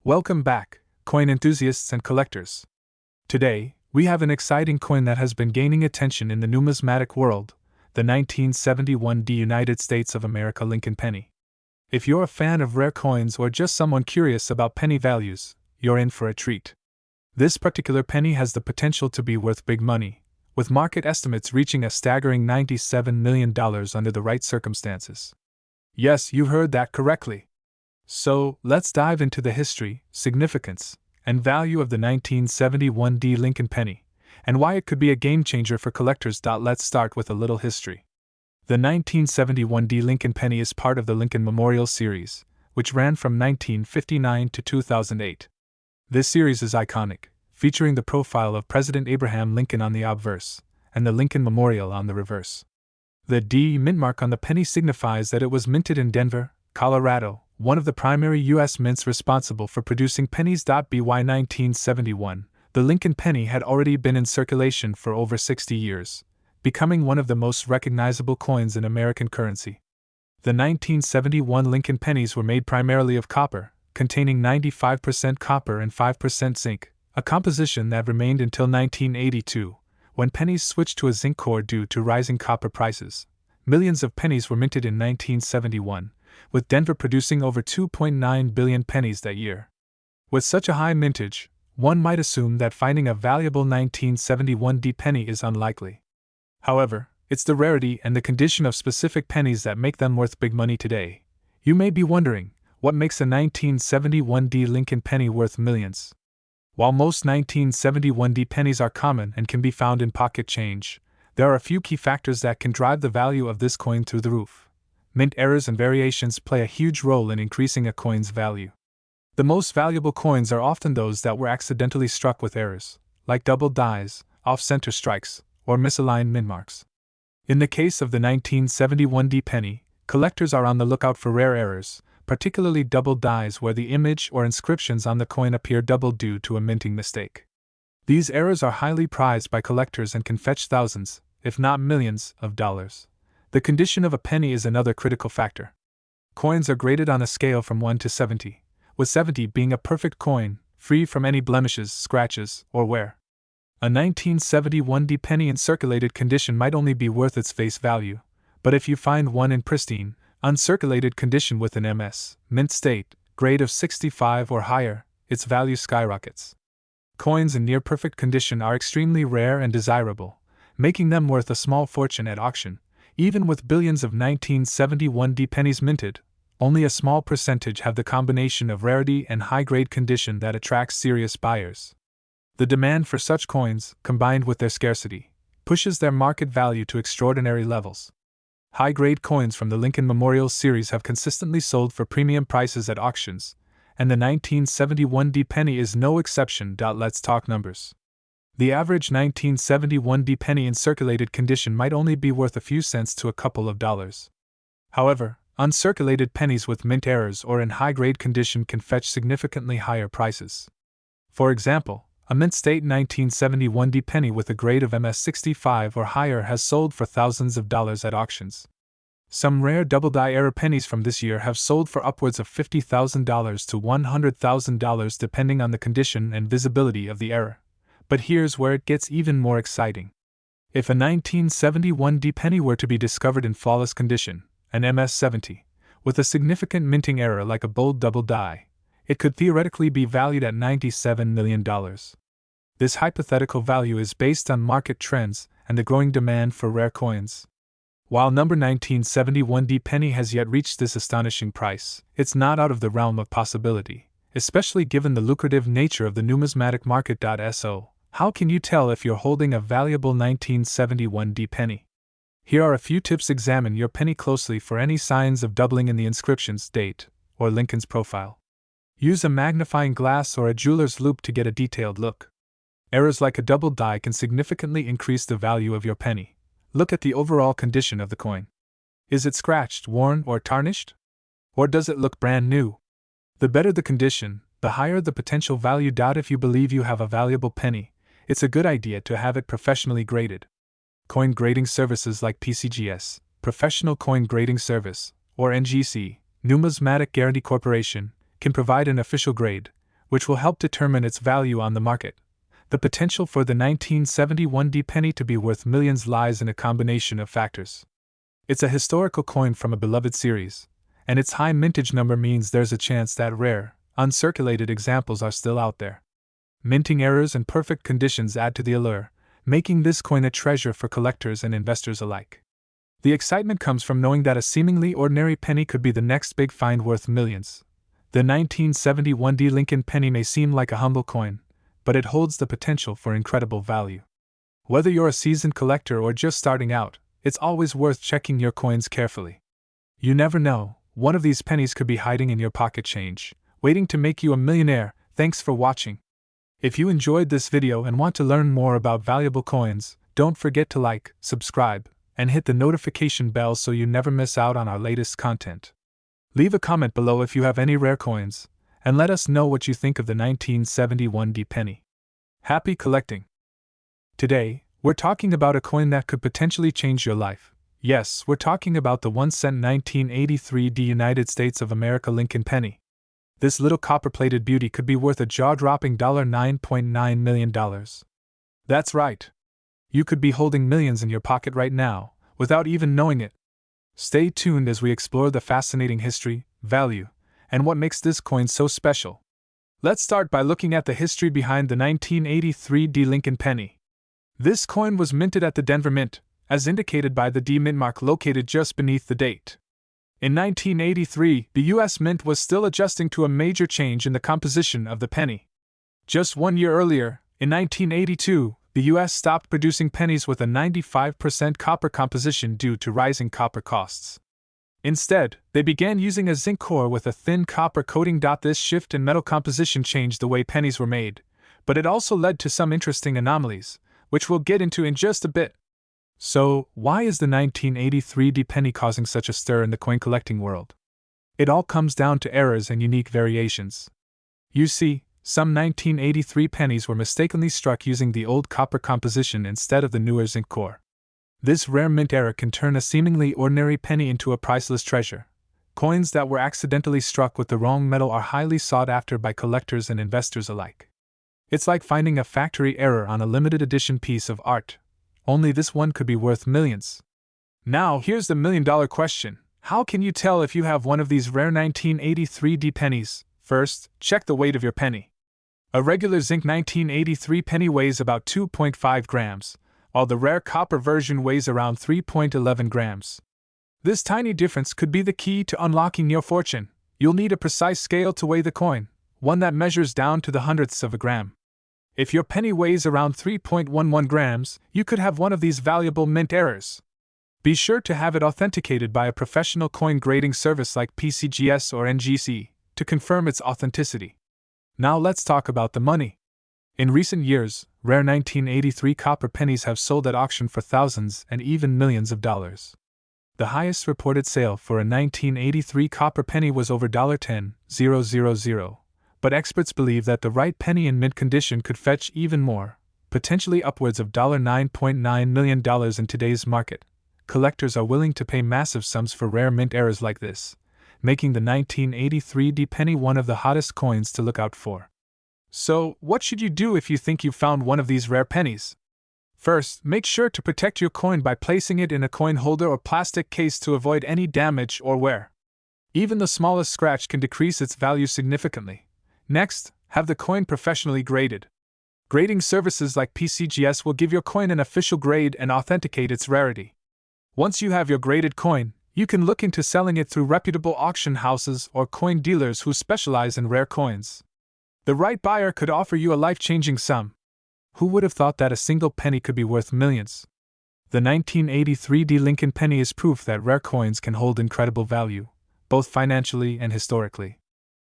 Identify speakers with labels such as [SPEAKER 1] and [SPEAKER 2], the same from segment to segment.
[SPEAKER 1] Welcome back, coin enthusiasts and collectors. Today, we have an exciting coin that has been gaining attention in the numismatic world, the 1971 United States of America Lincoln penny. If you're a fan of rare coins or just someone curious about penny values, you're in for a treat. This particular penny has the potential to be worth big money, with market estimates reaching a staggering $97 million under the right circumstances. Yes, you heard that correctly. So, let's dive into the history, significance, and value of the 1971 Lincoln penny, and why it could be a game-changer for collectors. Let's start with a little history. The 1971 Lincoln penny is part of the Lincoln Memorial series, which ran from 1959 to 2008. This series is iconic, featuring the profile of President Abraham Lincoln on the obverse, and the Lincoln Memorial on the reverse. The D mint mark on the penny signifies that it was minted in Denver, Colorado, one of the primary U.S. mints responsible for producing pennies. By 1971, the Lincoln penny had already been in circulation for over 60 years, becoming one of the most recognizable coins in American currency. The 1971 Lincoln pennies were made primarily of copper, containing 95% copper and 5% zinc, a composition that remained until 1982, when pennies switched to a zinc core due to rising copper prices. Millions of pennies were minted in 1971, with Denver producing over 2.9 billion pennies that year. With such a high mintage, one might assume that finding a valuable 1971 penny is unlikely. However, it's the rarity and the condition of specific pennies that make them worth big money today. You may be wondering, what makes a 1971 Lincoln penny worth millions? While most 1971 pennies are common and can be found in pocket change, there are a few key factors that can drive the value of this coin through the roof. Mint errors and variations play a huge role in increasing a coin's value. The most valuable coins are often those that were accidentally struck with errors, like double dies, off-center strikes, or misaligned mint marks. In the case of the 1971 penny, collectors are on the lookout for rare errors, particularly double dies where the image or inscriptions on the coin appear double due to a minting mistake. These errors are highly prized by collectors and can fetch thousands, if not millions, of dollars. The condition of a penny is another critical factor. Coins are graded on a scale from 1 to 70, with 70 being a perfect coin, free from any blemishes, scratches, or wear. A 1971 penny in circulated condition might only be worth its face value, but if you find one in pristine, uncirculated condition with an MS, mint state, grade of 65 or higher, its value skyrockets. Coins in near-perfect condition are extremely rare and desirable, making them worth a small fortune at auction. Even with billions of 1971 pennies minted, only a small percentage have the combination of rarity and high-grade condition that attracts serious buyers. The demand for such coins, combined with their scarcity, pushes their market value to extraordinary levels. High-grade coins from the Lincoln Memorial series have consistently sold for premium prices at auctions, and the 1971 penny is no exception. Let's talk numbers. The average 1971 penny in circulated condition might only be worth a few cents to a couple of dollars. However, uncirculated pennies with mint errors or in high-grade condition can fetch significantly higher prices. For example, a mint state 1971 penny with a grade of MS 65 or higher has sold for thousands of dollars at auctions. Some rare double-die error pennies from this year have sold for upwards of $50,000 to $100,000 depending on the condition and visibility of the error. But here's where it gets even more exciting. If a 1971 penny were to be discovered in flawless condition, an MS 70, with a significant minting error like a bold double die, it could theoretically be valued at $97 million. This hypothetical value is based on market trends and the growing demand for rare coins. While number 1971 penny has yet reached this astonishing price, it's not out of the realm of possibility, especially given the lucrative nature of the numismatic market. So, how can you tell if you're holding a valuable 1971 penny? Here are a few tips. Examine your penny closely for any signs of doubling in the inscription's date or Lincoln's profile. Use a magnifying glass or a jeweler's loupe to get a detailed look. Errors like a double die can significantly increase the value of your penny. Look at the overall condition of the coin. Is it scratched, worn, or tarnished? Or does it look brand new? The better the condition, the higher the potential value. If you believe you have a valuable penny, it's a good idea to have it professionally graded. Coin grading services like PCGS, Professional Coin Grading Service, or NGC, Numismatic Guarantee Corporation, can provide an official grade, which will help determine its value on the market. The potential for the 1971 D penny to be worth millions lies in a combination of factors. It's a historical coin from a beloved series, and its high mintage number means there's a chance that rare, uncirculated examples are still out there. Minting errors and perfect conditions add to the allure, making this coin a treasure for collectors and investors alike. The excitement comes from knowing that a seemingly ordinary penny could be the next big find worth millions. The 1971 D Lincoln penny may seem like a humble coin, but it holds the potential for incredible value. Whether you're a seasoned collector or just starting out, it's always worth checking your coins carefully. You never know, one of these pennies could be hiding in your pocket change, waiting to make you a millionaire. Thanks for watching. If you enjoyed this video and want to learn more about valuable coins, don't forget to like, subscribe, and hit the notification bell so you never miss out on our latest content. Leave a comment below if you have any rare coins, and let us know what you think of the 1971 D penny. Happy collecting! Today, we're talking about a coin that could potentially change your life. Yes, we're talking about the 1-cent 1983 D United States of America Lincoln penny. This little copper-plated beauty could be worth a jaw-dropping $9.9 million. That's right. You could be holding millions in your pocket right now, without even knowing it. Stay tuned as we explore the fascinating history, value, and what makes this coin so special. Let's start by looking at the history behind the 1983 D Lincoln penny. This coin was minted at the Denver Mint, as indicated by the D Mint mark located just beneath the date. In 1983, the U.S. Mint was still adjusting to a major change in the composition of the penny. Just 1 year earlier, in 1982, the U.S. stopped producing pennies with a 95% copper composition due to rising copper costs. Instead, they began using a zinc core with a thin copper coating. This shift in metal composition changed the way pennies were made, but it also led to some interesting anomalies, which we'll get into in just a bit. So, why is the 1983 D penny causing such a stir in the coin collecting world? It all comes down to errors and unique variations. You see, some 1983 pennies were mistakenly struck using the old copper composition instead of the newer zinc core. This rare mint error can turn a seemingly ordinary penny into a priceless treasure. Coins that were accidentally struck with the wrong metal are highly sought after by collectors and investors alike. It's like finding a factory error on a limited edition piece of art. Only this one could be worth millions. Now, here's the million-dollar question. How can you tell if you have one of these rare 1983 D pennies? First, check the weight of your penny. A regular zinc 1983 penny weighs about 2.5 grams, while the rare copper version weighs around 3.11 grams. This tiny difference could be the key to unlocking your fortune. You'll need a precise scale to weigh the coin, one that measures down to the hundredths of a gram. If your penny weighs around 3.11 grams, you could have one of these valuable mint errors. Be sure to have it authenticated by a professional coin grading service like PCGS or NGC to confirm its authenticity. Now let's talk about the money. In recent years, rare 1983 copper pennies have sold at auction for thousands and even millions of dollars. The highest reported sale for a 1983 copper penny was over $10,000, but experts believe that the right penny in mint condition could fetch even more, potentially upwards of $9.9 million in today's market. Collectors are willing to pay massive sums for rare mint errors like this, making the 1983 D penny one of the hottest coins to look out for. So, what should you do if you think you've found one of these rare pennies? First, make sure to protect your coin by placing it in a coin holder or plastic case to avoid any damage or wear. Even the smallest scratch can decrease its value significantly. Next, have the coin professionally graded. Grading services like PCGS will give your coin an official grade and authenticate its rarity. Once you have your graded coin, you can look into selling it through reputable auction houses or coin dealers who specialize in rare coins. The right buyer could offer you a life-changing sum. Who would have thought that a single penny could be worth millions? The 1983 D Lincoln penny is proof that rare coins can hold incredible value, both financially and historically.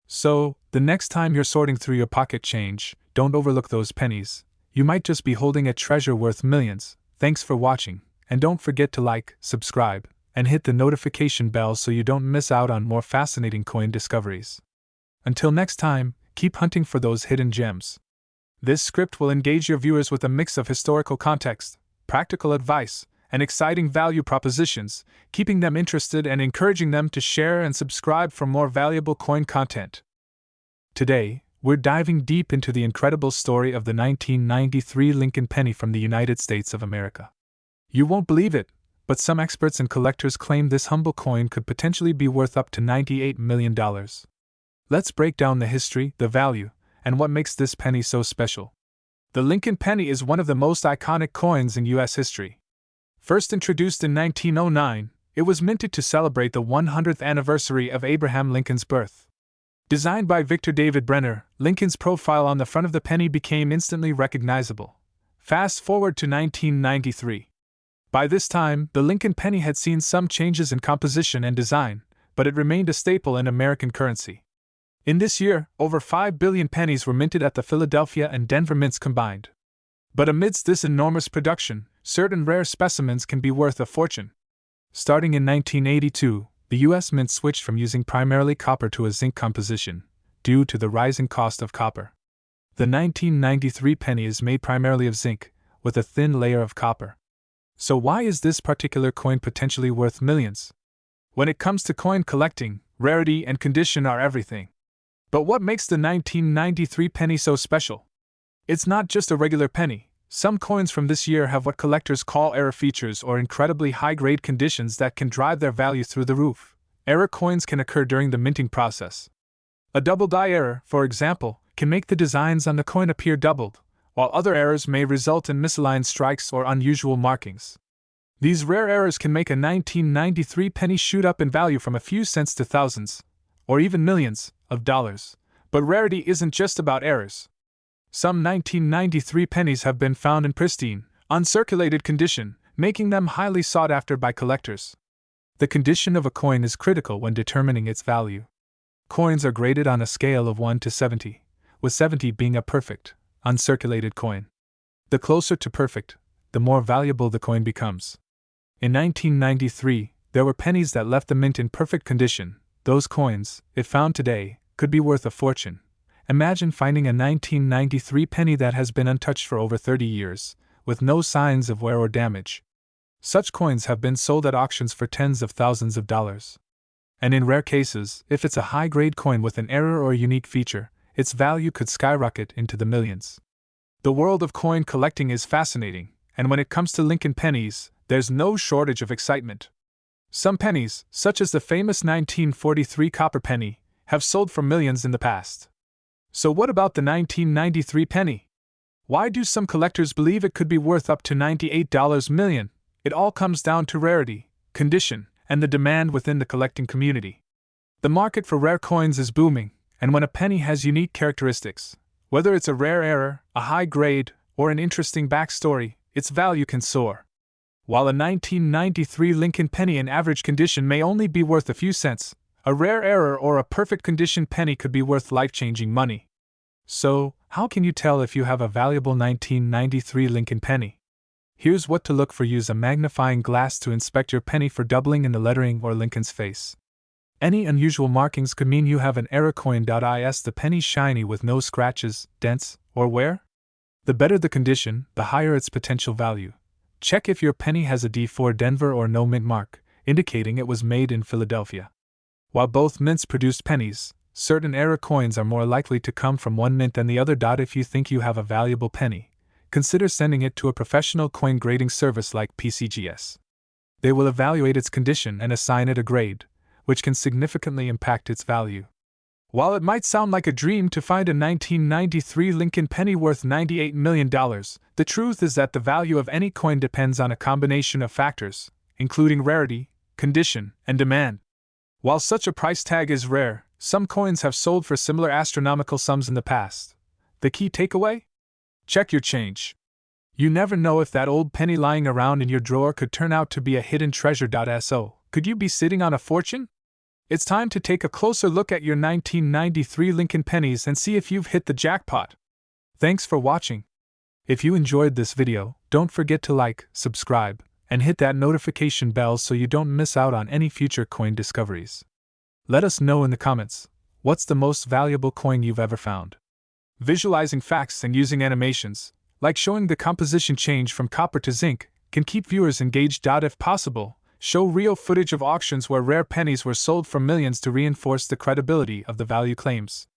[SPEAKER 1] So, the next time you're sorting through your pocket change, don't overlook those pennies. You might just be holding a treasure worth millions. Thanks for watching, and don't forget to like, subscribe, and hit the notification bell so you don't miss out on more fascinating coin discoveries. Until next time, keep hunting for those hidden gems. This script will engage your viewers with a mix of historical context, practical advice, and exciting value propositions, keeping them interested and encouraging them to share and subscribe for more valuable coin content. Today, we're diving deep into the incredible story of the 1993 Lincoln penny from the United States of America. You won't believe it, but some experts and collectors claim this humble coin could potentially be worth up to $98 million. Let's break down the history, the value, and what makes this penny so special. The Lincoln penny is one of the most iconic coins in U.S. history. First introduced in 1909, it was minted to celebrate the 100th anniversary of Abraham Lincoln's birth. Designed by Victor David Brenner, Lincoln's profile on the front of the penny became instantly recognizable. Fast forward to 1993. By this time, the Lincoln penny had seen some changes in composition and design, but it remained a staple in American currency. In this year, over 5 billion pennies were minted at the Philadelphia and Denver mints combined. But amidst this enormous production, certain rare specimens can be worth a fortune. Starting in 1982, the U.S. Mint switched from using primarily copper to a zinc composition, due to the rising cost of copper. The 1993 penny is made primarily of zinc, with a thin layer of copper. So why is this particular coin potentially worth millions? When it comes to coin collecting, rarity and condition are everything. But what makes the 1993 penny so special? It's not just a regular penny. Some coins from this year have what collectors call error features or incredibly high-grade conditions that can drive their value through the roof. Error coins can occur during the minting process. A double die error, for example, can make the designs on the coin appear doubled, while other errors may result in misaligned strikes or unusual markings. These rare errors can make a 1993 penny shoot up in value from a few cents to thousands, or even millions, of dollars. But rarity isn't just about errors. Some 1993 pennies have been found in pristine, uncirculated condition, making them highly sought after by collectors. The condition of a coin is critical when determining its value. Coins are graded on a scale of 1 to 70, with 70 being a perfect, uncirculated coin. The closer to perfect, the more valuable the coin becomes. In 1993, there were pennies that left the mint in perfect condition. Those coins, if found today, could be worth a fortune. Imagine finding a 1993 penny that has been untouched for over 30 years, with no signs of wear or damage. Such coins have been sold at auctions for tens of thousands of dollars. And in rare cases, if it's a high-grade coin with an error or unique feature, its value could skyrocket into the millions. The world of coin collecting is fascinating, and when it comes to Lincoln pennies, there's no shortage of excitement. Some pennies, such as the famous 1943 copper penny, have sold for millions in the past. So what about the 1993 penny? Why do some collectors believe it could be worth up to $98 million? It all comes down to rarity, condition, and the demand within the collecting community. The market for rare coins is booming, and when a penny has unique characteristics, whether it's a rare error, a high grade, or an interesting backstory, its value can soar. While a 1993 Lincoln penny in average condition may only be worth a few cents, a rare error or a perfect condition penny could be worth life-changing money. So, how can you tell if you have a valuable 1993 Lincoln penny? Here's what to look for: use a magnifying glass to inspect your penny for doubling in the lettering or Lincoln's face. Any unusual markings could mean you have an error coin. Is the penny shiny with no scratches, dents, or wear? The better the condition, the higher its potential value. Check if your penny has a D4 Denver or no mint mark, indicating it was made in Philadelphia. While both mints produce pennies, certain error coins are more likely to come from one mint than the other. If you think you have a valuable penny, consider sending it to a professional coin grading service like PCGS. They will evaluate its condition and assign it a grade, which can significantly impact its value. While it might sound like a dream to find a 1993 Lincoln penny worth $98 million, the truth is that the value of any coin depends on a combination of factors, including rarity, condition, and demand. While such a price tag is rare, some coins have sold for similar astronomical sums in the past. The key takeaway? Check your change. You never know if that old penny lying around in your drawer could turn out to be a hidden treasure. So, could you be sitting on a fortune? It's time to take a closer look at your 1993 Lincoln pennies and see if you've hit the jackpot. Thanks for watching. If you enjoyed this video, don't forget to like, subscribe, and hit that notification bell so you don't miss out on any future coin discoveries. Let us know in the comments, what's the most valuable coin you've ever found? Visualizing facts and using animations, like showing the composition change from copper to zinc, can keep viewers engaged. If possible, show real footage of auctions where rare pennies were sold for millions to reinforce the credibility of the value claims.